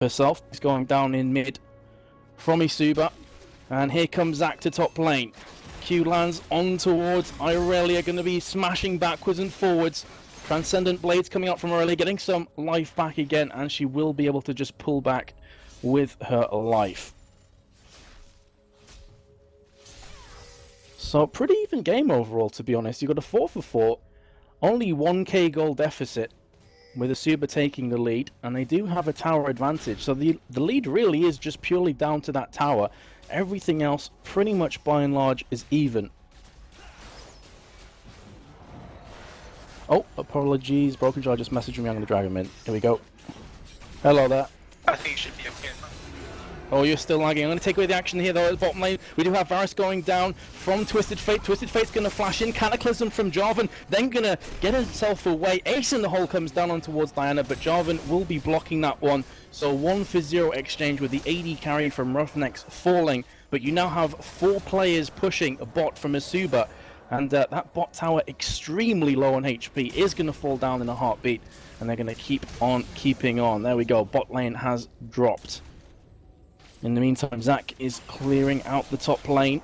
herself. He's going down in mid from Isuba. And here comes Zac to top lane. Q lands on towards Irelia, going to be smashing backwards and forwards. Transcendent Blades coming out from Irelia, getting some life back again, and she will be able to just pull back with her life. So pretty even game overall, to be honest. You got a 4 for 4, only 1k gold deficit, with Asuba taking the lead, and they do have a tower advantage. So the lead really is just purely down to that tower. Everything else, pretty much by and large, is even. Oh, apologies. Broken Jaw just messaged me. I'm going to drag him in. Here we go. Hello there. I think it should be okay. Oh, you're still lagging. I'm going to take away the action here, though, at the bottom lane. We do have Varus going down from Twisted Fate. Twisted Fate's going to flash in. Cataclysm from Jarvan, then going to get himself away. Ace in the hole comes down on towards Diana, but Jarvan will be blocking that one. So 1-for-0 exchange with the AD carry from Roughnecks falling. But you now have 4 players pushing a bot from Asuba. And that bot tower, extremely low on HP, is going to fall down in a heartbeat. And they're going to keep on keeping on. There we go. Bot lane has dropped. In the meantime, Zac is clearing out the top lane.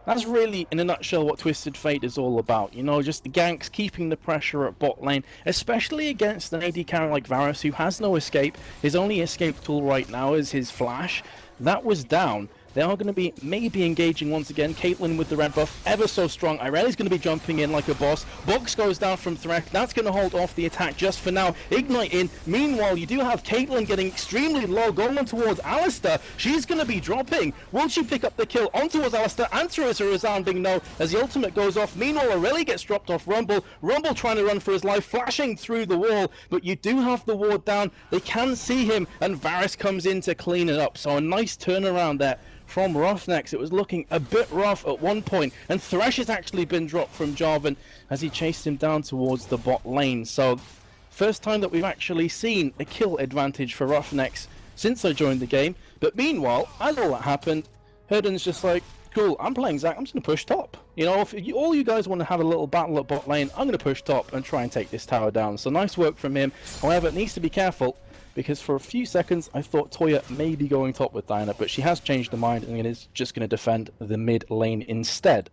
That's really, in a nutshell, what Twisted Fate is all about. You know, just the ganks, keeping the pressure at bot lane, especially against an AD carry like Varus, who has no escape. His only escape tool right now is his flash. That was down. They are going to be maybe engaging once again. Caitlyn with the red buff, ever so strong. Irelia's going to be jumping in like a boss. Box goes down from Thresh. That's going to hold off the attack just for now. Ignite in. Meanwhile, you do have Caitlyn getting extremely low, going on towards Alistar. She's going to be dropping. Will she pick up the kill on towards Alistar? Answer is a resounding no as the ultimate goes off. Meanwhile, Irelia gets dropped off Rumble. Rumble trying to run for his life, flashing through the wall. But you do have the ward down. They can see him, and Varus comes in to clean it up. So a nice turnaround there from Roughnecks. It was looking a bit rough at one point, and Thresh has actually been dropped from Jarvan as he chased him down towards the bot lane. So first time that we've actually seen a kill advantage for Roughnecks since I joined the game. But meanwhile, as all that happened, Herden's just like, cool, I'm playing Zac, I'm just going to push top. You know, if all you guys want to have a little battle at bot lane, I'm going to push top and try and take this tower down. So nice work from him. However, it needs to be careful, because for a few seconds I thought Toya may be going top with Diana, but she has changed her mind and is just going to defend the mid lane instead.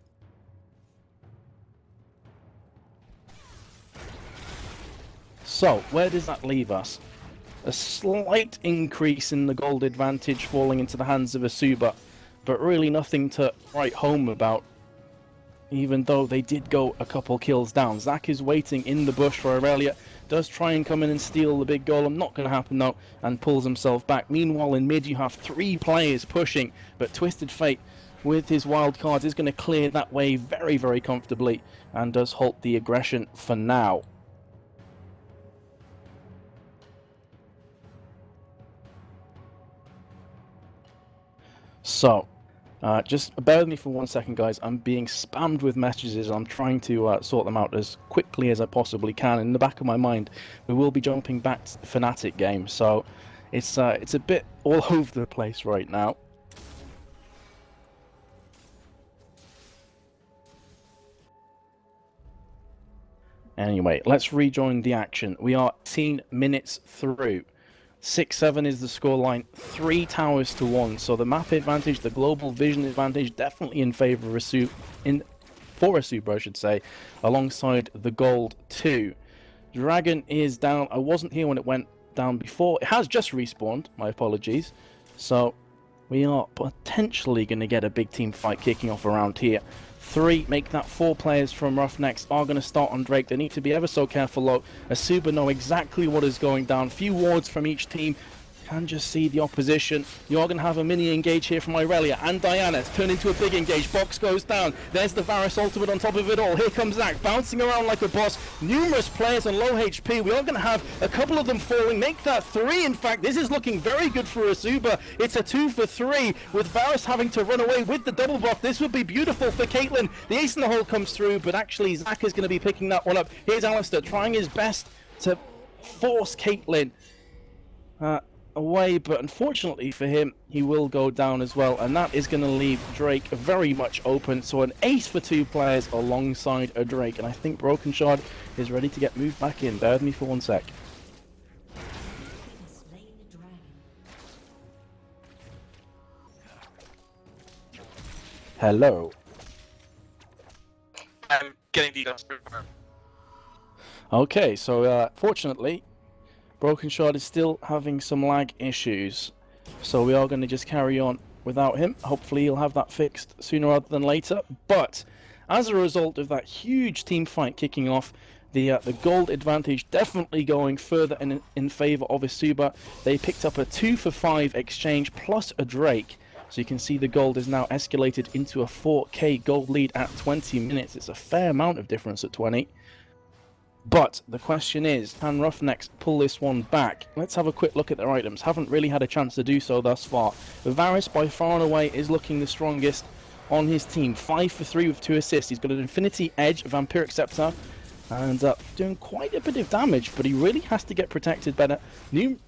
So, where does that leave us? A slight increase in the gold advantage falling into the hands of Asuba, but really nothing to write home about, even though they did go a couple kills down. Zac is waiting in the bush for Irelia, does try and come in and steal the big golem, not going to happen though, and pulls himself back. Meanwhile in mid you have 3 players pushing, but Twisted Fate with his wild cards is going to clear that way very, very comfortably, and does halt the aggression for now. So, just bear with me for 1 second, guys. I'm being spammed with messages. I'm trying to sort them out as quickly as I possibly can. In the back of my mind, we will be jumping back to the Fnatic game, so it's a bit all over the place right now. Anyway, let's rejoin the action. We are 18 minutes through. 6-7 is the scoreline, 3 towers to 1. So the map advantage, the global vision advantage, definitely in favor of for Asuba, I should say, alongside the gold too. Dragon is down. I wasn't here when it went down before. It has just respawned. My apologies. So we are potentially going to get a big team fight kicking off around here. 3, make that 4 players from Roughnecks are going to start on Drake. They need to be ever so careful though. Asuba know exactly what is going down. Few wards from each team. Can just see the opposition. You're going to have a mini engage here from Irelia and Diana. It's turned into a big engage. Box goes down. There's the Varus ultimate on top of it all. Here comes Zac, bouncing around like a boss. Numerous players on low HP. We are going to have a couple of them falling. Make that 3. In fact, this is looking very good for Asuba. It's a 2 for 3 with Varus having to run away with the double buff. This would be beautiful for Caitlyn. The ace in the hole comes through, but actually Zac is going to be picking that one up. Here's Alistar trying his best to force Caitlyn away, but unfortunately for him, he will go down as well, and that is going to leave Drake very much open. So an ace for 2 players alongside a Drake, and I think Broken Shard is ready to get moved back in. Bear with me for 1 sec. Hello. I'm getting the Okay, so fortunately, Broken Shard is still having some lag issues. So we are going to just carry on without him. Hopefully he'll have that fixed sooner rather than later. But as a result of that huge team fight kicking off, the gold advantage definitely going further in favor of Isuba. They picked up a 2-for-5 exchange plus a Drake. So you can see the gold is now escalated into a 4k gold lead at 20 minutes. It's a fair amount of difference at 20. But the question is, can Roughnecks pull this one back? Let's have a quick look at their items. Haven't really had a chance to do so thus far. Varus, by far and away, is looking the strongest on his team. 5 for 3 with 2 assists. He's got an Infinity Edge, Vampiric Scepter, and doing quite a bit of damage, but he really has to get protected better.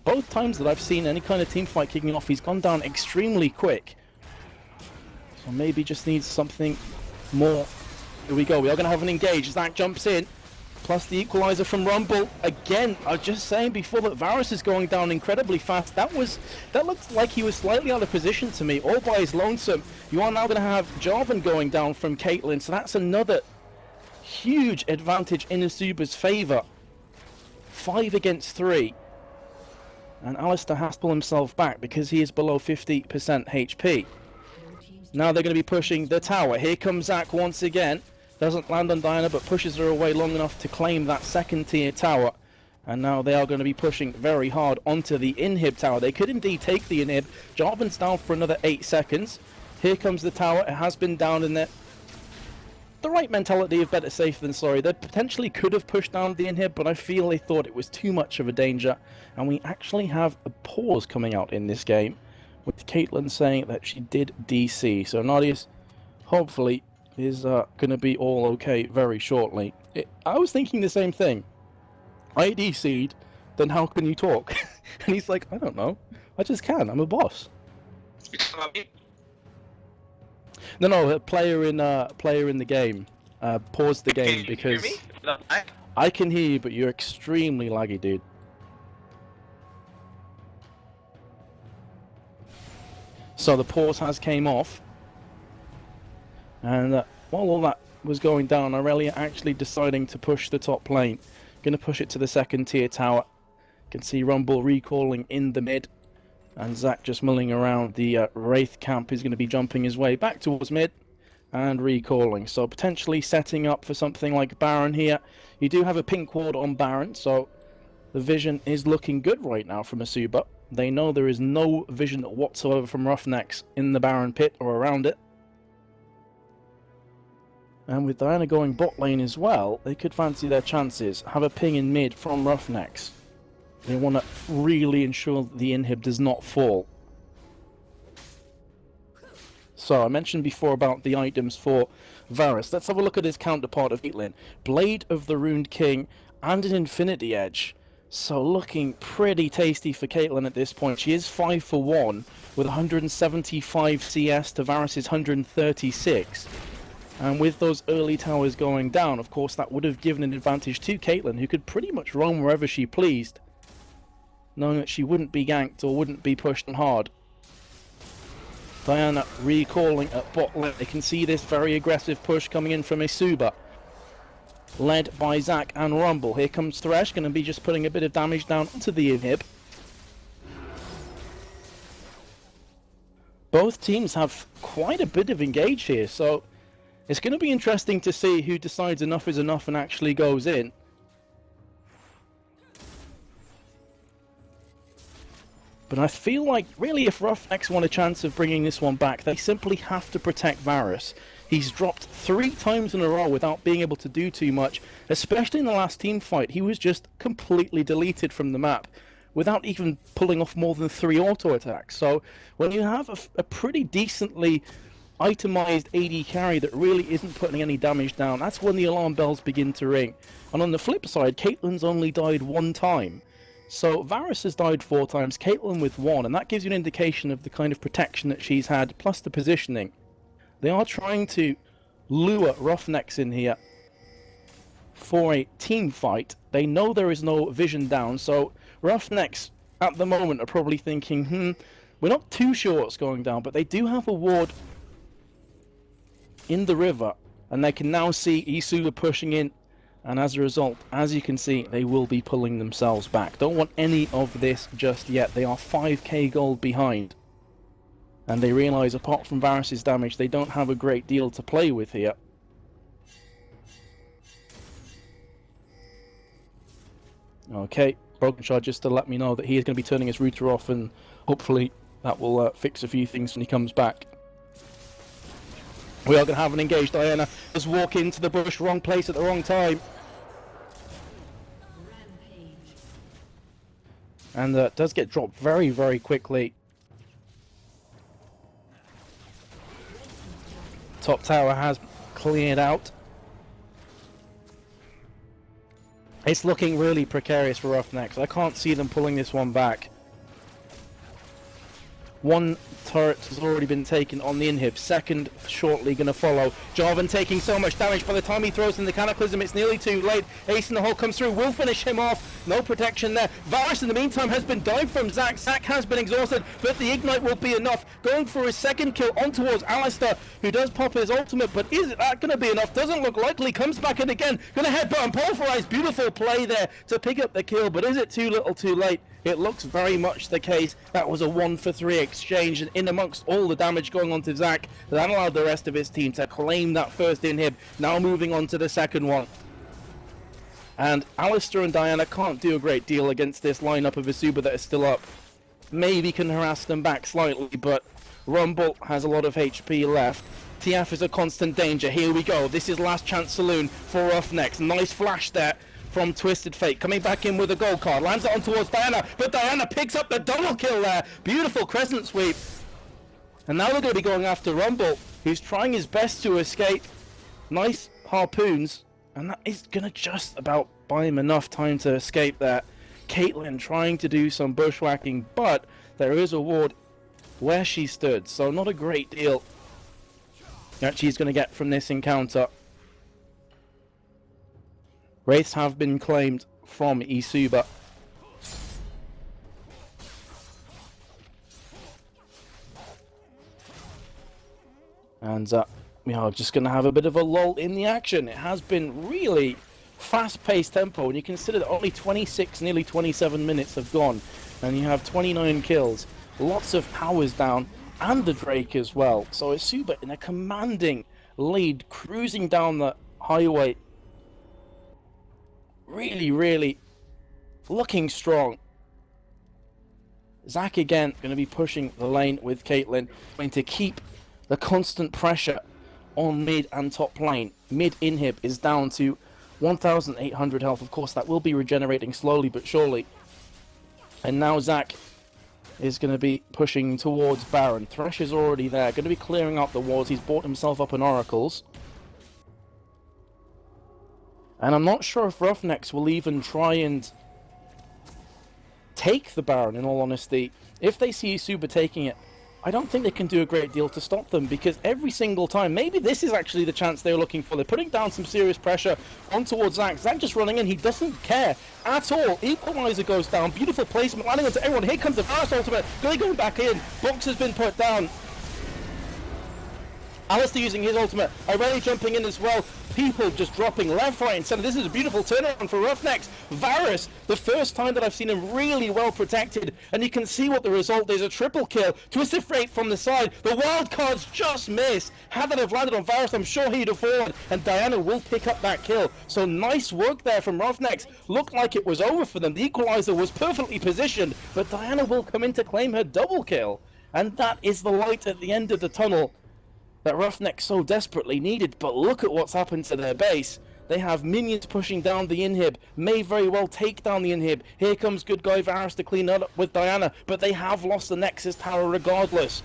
Both times that I've seen any kind of team fight kicking off, he's gone down extremely quick. So maybe just needs something more. Here we go. We are going to have an engage. Zach jumps in. Plus the equalizer from Rumble. Again, I was just saying before that Varus is going down incredibly fast. That looked like he was slightly out of position to me, all by his lonesome. You are now going to have Jarvan going down from Caitlyn, so that's another huge advantage in Isuba's favour. 5 against 3. And Alistar has to pull himself back because he is below 50% HP. Now they're going to be pushing the tower. Here comes Zac once again. Doesn't land on Diana, but pushes her away long enough to claim that second tier tower. And now they are going to be pushing very hard onto the inhib tower. They could indeed take the inhib. Jarvan's down for another 8 seconds. Here comes the tower. It has been down in there. The right mentality of better safe than sorry. They potentially could have pushed down the inhib, but I feel they thought it was too much of a danger. And we actually have a pause coming out in this game, with Caitlyn saying that she did DC. So Nadius, hopefully, is going to be all okay very shortly. I was thinking the same thing. I DC'd, then how can you talk? And he's like, I don't know. I just can. I'm a boss. No, a player in the game. Paused the game because I can hear you, but you're extremely laggy, dude. So the pause has came off, and while all that was going down, Irelia actually deciding to push the top lane. Going to push it to the second tier tower. You can see Rumble recalling in the mid, and Zac just milling around. The Wraith camp is going to be jumping his way back towards mid and recalling. So potentially setting up for something like Baron here. You do have a pink ward on Baron, so the vision is looking good right now from Isuba. They know there is no vision whatsoever from Roughnecks in the Baron pit or around it. And with Diana going bot lane as well, they could fancy their chances. Have a ping in mid from Roughnecks. They want to really ensure that the inhib does not fall. So, I mentioned before about the items for Varus. Let's have a look at his counterpart of Caitlyn. Blade of the Ruined King and an Infinity Edge. So, looking pretty tasty for Caitlyn at this point. She is 5 for 1 with 175 CS to Varus's 136. And with those early towers going down, of course, that would have given an advantage to Caitlyn, who could pretty much roam wherever she pleased, knowing that she wouldn't be ganked or wouldn't be pushed hard. Diana recalling at bot lane. They can see this very aggressive push coming in from Isuba, led by Zac and Rumble. Here comes Thresh, going to be just putting a bit of damage down onto the inhib. Both teams have quite a bit of engage here, so it's going to be interesting to see who decides enough is enough and actually goes in. But I feel like, really, if Roughnecks want a chance of bringing this one back, they simply have to protect Varus. He's dropped 3 times in a row without being able to do too much, especially in the last team fight. He was just completely deleted from the map without even pulling off more than 3 auto attacks. So when you have a pretty decently itemized AD carry that really isn't putting any damage down, that's when the alarm bells begin to ring. And on the flip side, Caitlyn's only died 1 time. So Varus has died 4 times, Caitlyn with 1, and that gives you an indication of the kind of protection that she's had, plus the positioning. They are trying to lure Roughnecks in here for a team fight. They know there is no vision down, so Roughnecks at the moment are probably thinking, we're not too sure what's going down, but they do have a ward in the river, and they can now see Isuba pushing in, and as a result, as you can see, they will be pulling themselves back. Don't want any of this just yet. They are 5k gold behind, and they realise apart from Varus' damage, they don't have a great deal to play with here. Okay, Broken Shard just to let me know that he is going to be turning his router off, and hopefully that will fix a few things when he comes back. We are going to have an engaged. Diana just walk into the bush, wrong place at the wrong time. And does get dropped very, very quickly. Top tower has cleared out. It's looking really precarious for Roughnecks. I can't see them pulling this one back. One turret has already been taken on the inhib. Second shortly going to follow. Jarvan taking so much damage. By the time he throws in the Cataclysm, it's nearly too late. Ace in the hole comes through. Will finish him off. No protection there. Varus in the meantime has been dived from Zac. Zac has been exhausted, but the Ignite will be enough. Going for his second kill on towards Alistar, who does pop his ultimate, but is that going to be enough? Doesn't look likely. Comes back in again. Going to headbutt and pulverize. Beautiful play there to pick up the kill, but is it too little too late? It looks very much the case. That was a 1-for-3 exchange, and in amongst all the damage going on to Zac, that allowed the rest of his team to claim that first inhib. Now moving on to the second one. And Alistar and Diana can't do a great deal against this lineup of Isuba that is still up. Maybe can harass them back slightly, but Rumble has a lot of HP left. TF is a constant danger. Here we go. This is last chance saloon for Roughnecks. Nice flash there from Twisted Fate, coming back in with a gold card, lands it on towards Diana, but Diana picks up the double kill there. Beautiful crescent sweep. And now they're going to be going after Rumble, who's trying his best to escape. Nice harpoons, and that is going to just about buy him enough time to escape there. Caitlyn trying to do some bushwhacking, but there is a ward where she stood, so not a great deal that she's going to get from this encounter. Wraiths have been claimed from Isuba. And we are just going to have a bit of a lull in the action. It has been really fast-paced tempo, and you consider that only 26, nearly 27 minutes have gone, and you have 29 kills, lots of towers down, and the Drake as well. So Isuba in a commanding lead, cruising down the highway. Really, really looking strong. Zac again going to be pushing the lane with Caitlyn, going to keep the constant pressure on mid and top lane. Mid inhib is down to 1,800 health. Of course, that will be regenerating slowly but surely. And now Zac is going to be pushing towards Baron. Thresh is already there, going to be clearing out the wards. He's bought himself up an Oracles. And I'm not sure if Roughnecks will even try and take the Baron, in all honesty. If they see Isuba taking it, I don't think they can do a great deal to stop them, because every single time, maybe this is actually the chance they're looking for. They're putting down some serious pressure on towards Zac. Zac just running in, he doesn't care at all. Equalizer goes down, beautiful placement, landing onto everyone. Here comes the Varus ultimate, going back in. Box has been put down. Alistar using his ultimate, Irelia jumping in as well. People just dropping left, right, and center. This is a beautiful turnaround for Roughnecks. Varus, the first time that I've seen him really well protected, and you can see what the result is. A triple kill. Twisted Fate from the side. The wild cards just miss. Had that have landed on Varus, I'm sure he'd have fallen, and Diana will pick up that kill. So nice work there from Roughnecks. Looked like it was over for them. The equalizer was perfectly positioned, but Diana will come in to claim her double kill. And that is the light at the end of the tunnel that Roughnecks so desperately needed. But look at what's happened to their base. They have minions pushing down the inhib. May very well take down the inhib. Here comes good guy Varus to clean up with Diana, but they have lost the Nexus tower regardless.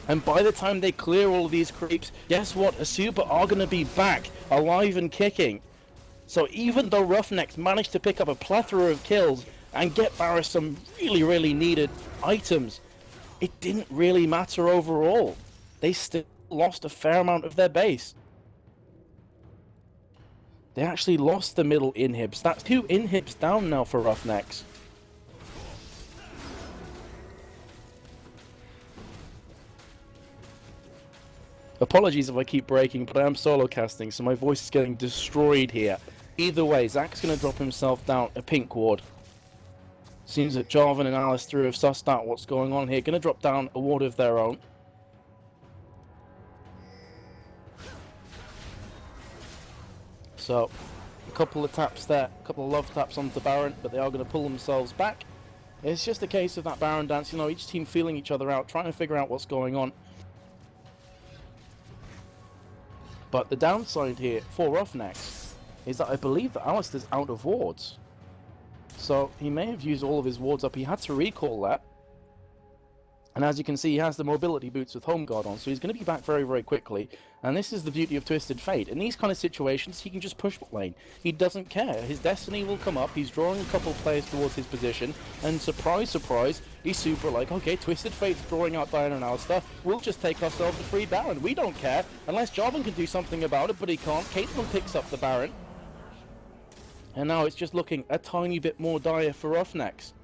And by the time they clear all of these creeps, guess what? Isuba are going to be back, alive and kicking. So even though Roughnecks managed to pick up a plethora of kills and get Varus some really, really needed items, it didn't really matter overall. They still lost a fair amount of their base. They actually lost the middle inhibs. That's 2 inhibs down now for Roughnecks. Apologies if I keep breaking, but I am solo casting, so my voice is getting destroyed here. Either way, Zach's going to drop himself down a pink ward. Seems that Jarvan and Alistair have sussed out what's going on here. Going to drop down a ward of their own. So, a couple of taps there, a couple of love taps onto Baron, but they are going to pull themselves back. It's just a case of that Baron dance, you know, each team feeling each other out, trying to figure out what's going on. But the downside here for Roughnecks is that I believe that Alistair's out of wards. So he may have used all of his wards up. He had to recall that. And as you can see, he has the mobility boots with Home Guard on, so he's going to be back very, very quickly. And this is the beauty of Twisted Fate. In these kind of situations, he can just push bot lane. He doesn't care. His destiny will come up. He's drawing a couple of players towards his position. And surprise, surprise, he's super like, okay, Twisted Fate's drawing out Diana and Alistair. We'll just take ourselves a free Baron. We don't care. Unless Jarvan can do something about it, but he can't. Caitlyn picks up the Baron. And now it's just looking a tiny bit more dire for Roughnecks.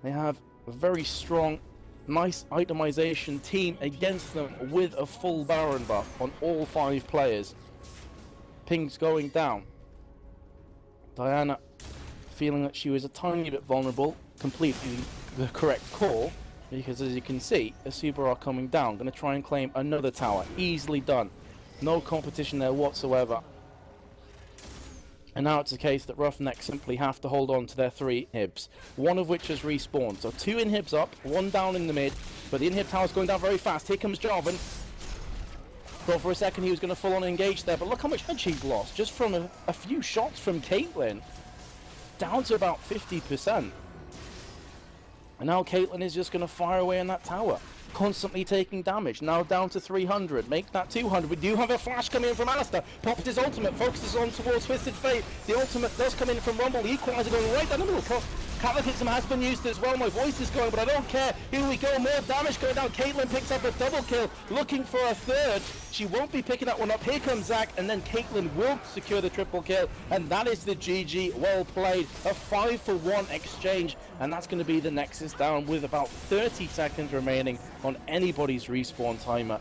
They have a very strong, nice itemization team against them with a full Baron buff on all 5 players. Ping's going down. Diana feeling that she was a tiny bit vulnerable, completely the correct call, because as you can see, a Super are coming down, going to try and claim another tower. Easily done. No competition there whatsoever. And now it's a case that Roughnecks simply have to hold on to their 3 inhibs, one of which has respawned. So 2 inhibs up, 1 down in the mid, but the inhib tower's going down very fast. Here comes Jarvan. Thought for a second he was going to full on engage there, but look how much hedge he's lost just from a few shots from Caitlyn. Down to about 50%. And now Caitlyn is just going to fire away on that tower. Constantly taking damage, now down to 300, make that 200. We do have a flash coming in from Alistair, pops his ultimate, focuses on towards Twisted Fate. The ultimate does come in from Rumble, the equalizer going right down the middle. Cataclysm has been used as well, my voice is going, but I don't care. Here we go, more damage going down. Caitlyn picks up a double kill, looking for a third. She won't be picking that one up. Here comes Zach, and then Caitlyn will secure the triple kill, and that is the GG. Well played. A 5-for-1 exchange, and that's going to be the Nexus down with about 30 seconds remaining on anybody's respawn timer.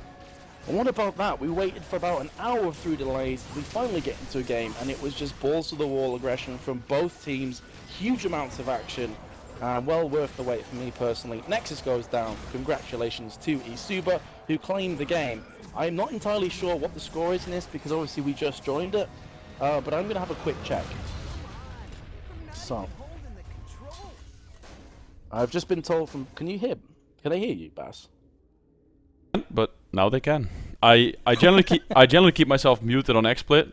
And what about that? We waited for about an hour through delays. We finally get into a game, and it was just balls to the wall aggression from both teams. Huge amounts of action. Well worth the wait for me personally. Nexus goes down. Congratulations to Isuba, who claimed the game. I'm not entirely sure what the score is in this, because obviously we just joined it. But I'm going to have a quick check. So, I've just been told from... Can you hear? Can I hear you, Bass? But now they can. I generally keep myself muted on XSplit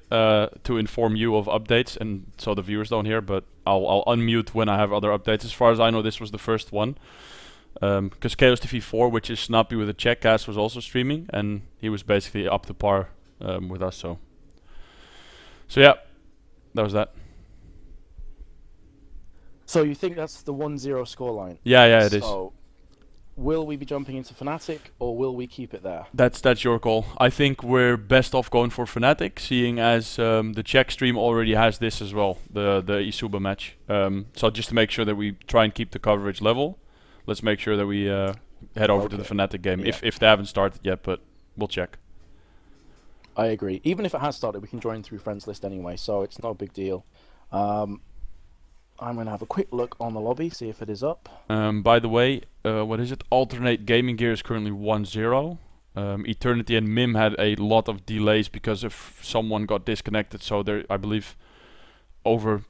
to inform you of updates, and so the viewers don't hear. But I'll unmute when I have other updates. As far as I know, this was the first one, because Chaos TV 4, which is Snappy with a Checkcast, was also streaming, and he was basically up to par with us. So yeah, that was that. So you think that's the 1-0 scoreline? Yeah, it is. Will we be jumping into Fnatic, or will we keep it there? That's your call. I think we're best off going for Fnatic, seeing as the Czech stream already has this as well, the Isuba match. So just to make sure that we try and keep the coverage level, let's make sure that we head over to the Fnatic game, if they haven't started yet, but we'll check. I agree. Even if it has started, we can join through friends list anyway, so it's not a big deal. I'm going to have a quick look on the lobby, see if it is up. By the way, what is it? Alternate Gaming Gear is currently 1-0. Eternity and Mim had a lot of delays because of someone got disconnected, so there, I believe, over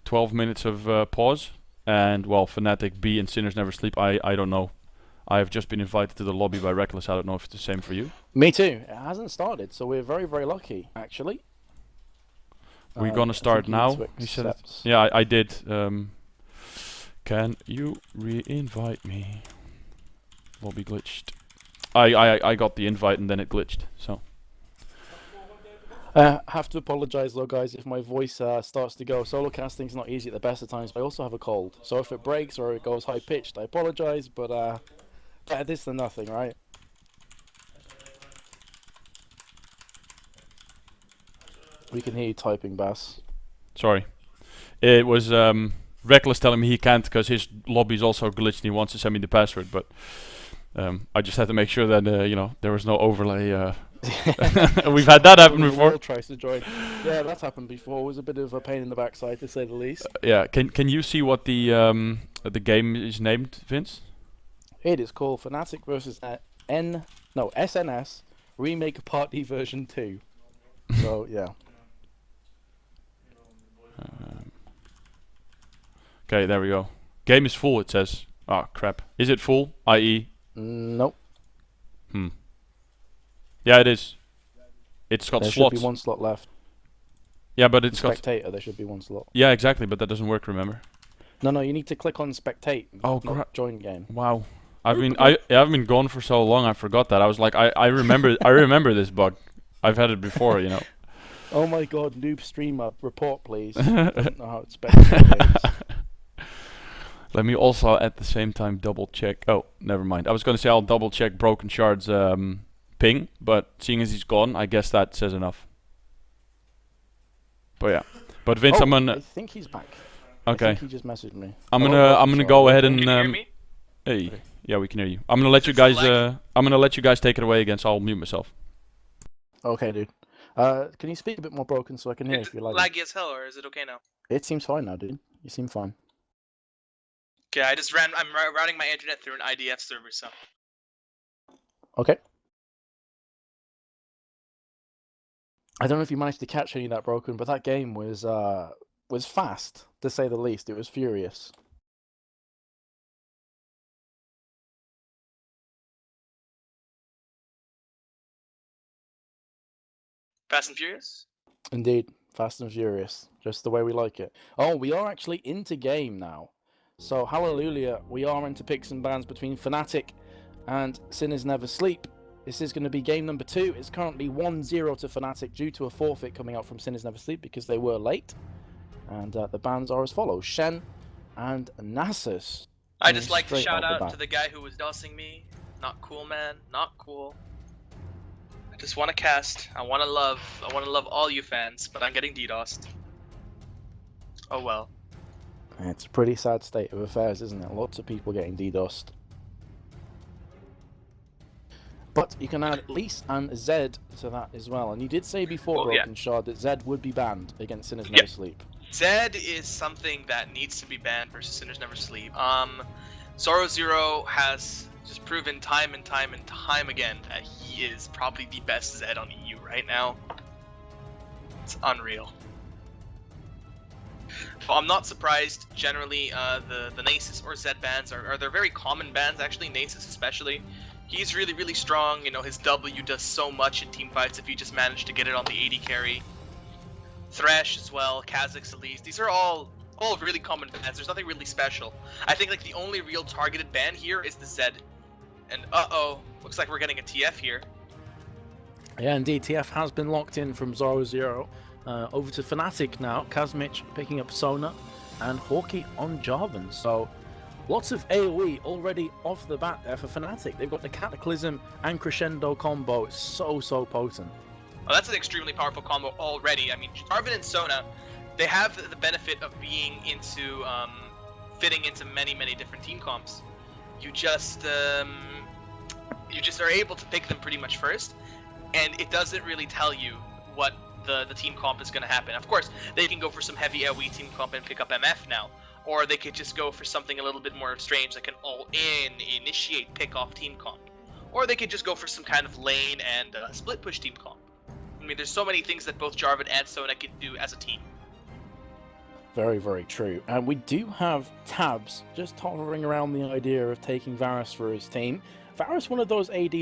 12 minutes of pause. And, well, Fnatic, B, and Sinners Never Sleep, I don't know. I have just been invited to the lobby by Reckless. I don't know if it's the same for you. Me too. It hasn't started, so we're very, very lucky, actually. We're gonna start now. He said it. Yeah, I did. Can you re-invite me? Lobby glitched. I got the invite and then it glitched. So. Have to apologize though, guys, if my voice starts to go. Solo casting's not easy at the best of times, but I also have a cold. So if it breaks or it goes high pitched, I apologize. But better this than nothing, right? We can hear you typing, Bass. Sorry. It was Reckless telling me he can't because his lobby's also glitched and he wants to send me the password, but I just had to make sure that, you know, there was no overlay We've had that happen before. Will tries to join. Yeah, that's happened before. It was a bit of a pain in the backside, to say the least. Yeah. Can you see what the game is named, Vince? It is called Fnatic versus SNS Remake Party version 2. So yeah. Okay, there we go. Game is full, it says. Oh crap. Is it full? I.e. Nope. Yeah, it is. It's got There slots. should be one slot left. Yeah, but it's got. Spectator, there should be one slot. Yeah, exactly, but that doesn't work. Remember? No, you need to click on spectate. Oh, not join game. Wow. I've been gone for so long. I forgot that. I was like, I remember this bug. I've had it before, you know. Oh my god, noob streamer, report please. I don't know how to spectate games. Let me also at the same time double check. Oh, never mind. I was gonna say I'll double check Broken Shard's ping, but seeing as he's gone, I guess that says enough. But yeah. But Vince, I'm gonna. I think he's back. Okay. I think he just messaged me. I'm gonna go ahead and. Can you hear me? Hey. Yeah, we can hear you. I'm gonna let you guys. I'm gonna let you guys take it away again. So I'll mute myself. Okay, dude. Can you speak a bit more broken so I can hear if you like? Laggy as hell, or is it okay now? It seems fine now, dude. You seem fine. Okay, I'm routing my internet through an IDF server, so. Okay. I don't know if you managed to catch any of that broken, but that game was fast, to say the least. It was furious. Fast and Furious? Indeed, fast and furious, just the way we like it. Oh, we are actually into game now. So, hallelujah, we are into picks and bans between Fnatic and Sinners Never Sleep. This is going to be game number 2. It's currently 1-0 to Fnatic due to a forfeit coming out from Sinners Never Sleep because they were late. And the bans are as follows: Shen and Nasus. I just like to Straight shout out the out to bat. the guy who was dossing me. Not cool, man. Not cool. I just want to cast. I want to love all you fans, but I'm getting DDoSed. Oh well. It's a pretty sad state of affairs, isn't it? Lots of people getting DDoSed. But you can add Lise and Zed to that as well. And you did say before, yeah. Broken Shard, that Zed would be banned against Sinners Yeah. Never Sleep. Zed is something that needs to be banned versus Sinners Never Sleep. Zoro Zero has just proven time and time again that he is probably the best Zed on EU right now. It's unreal. Well, I'm not surprised. Generally, the Nasus or Zed bans they're very common bans actually. Nasus especially. He's really strong. You know, his W does so much in team fights if you just manage to get it on the AD carry. Thresh as well, Kha'Zix, Elise. These are all really common bans. There's nothing really special. I think like the only real targeted ban here is the Zed. And looks like we're getting a TF here. Yeah, indeed. TF has been locked in from Zoro Zero. Over to Fnatic now. Kazmich picking up Sona and Hawkeye on Jarvan. So lots of AoE already off the bat there for Fnatic. They've got the Cataclysm and Crescendo combo. It's so potent. Oh, that's an extremely powerful combo already. I mean, Jarvan and Sona, they have the benefit of being into fitting into many different team comps. You just are able to pick them pretty much first, and it doesn't really tell you what the team comp is going to happen. Of course, they can go for some heavy AoE team comp and pick up MF now, or they could just go for something a little bit more strange like an all-in initiate pick-off team comp, or they could just go for some kind of lane and split push team comp. I mean, there's so many things that both Jarvan and Sona can do as a team. Very true. And we do have Tabs just hovering around the idea of taking Varus for his team. Varus, one of those ADs